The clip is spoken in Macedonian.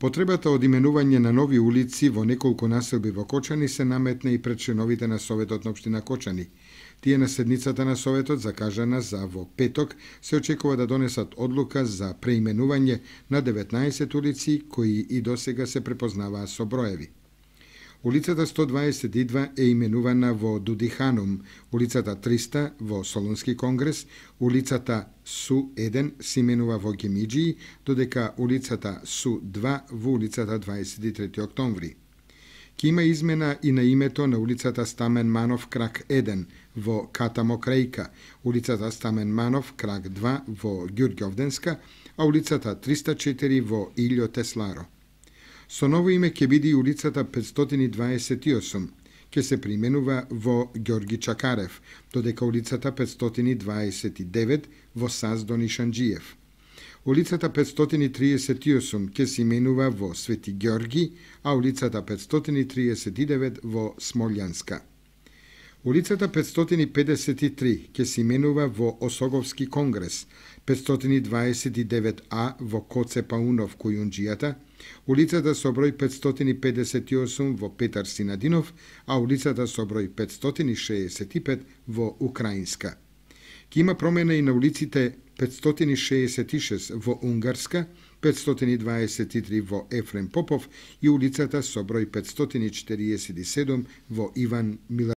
Потребата од именување на нови улици во неколку населби во Кочани се наметна и пред членовите на Советот на општина Кочани. Тие на седницата на Советот, закажана за во петок, се очекува да донесат одлука за преименување на 19 улици кои и досега се препознаваа со броеви. Улицата 122 е именувана во Дудиханум, улицата 300 во Солунски конгрес, улицата Су-1 се именува во Гемиџии, додека улицата Су-2 во улицата 23 октомври. Ке има измена и на името на улицата Стамен Манов крак 1 во Катамо Крајка, улицата Стамен Манов крак 2 во Ѓурѓовденска, а улицата 304 во Илјо Тесларо. Со ново име ќе биде и улицата 528, ќе се применува во Ѓорги Чакарев, додека улицата 529 во Саздо Нишанџиев. Улицата 538 ќе се именува во Свети Ѓорги, а улицата 539 во Смолјанска. Улицата 553 ќе се именува во Осоговски конгрес, 529А во Коце Паунов Којунџијата, улицата со број 558 во Петар Синадинов, а улицата со број 565 во Украинска. Ке има промена и на улиците 566 во Унгарска, 523 во Ефрем Попов и улицата со број 547 во Иван Милар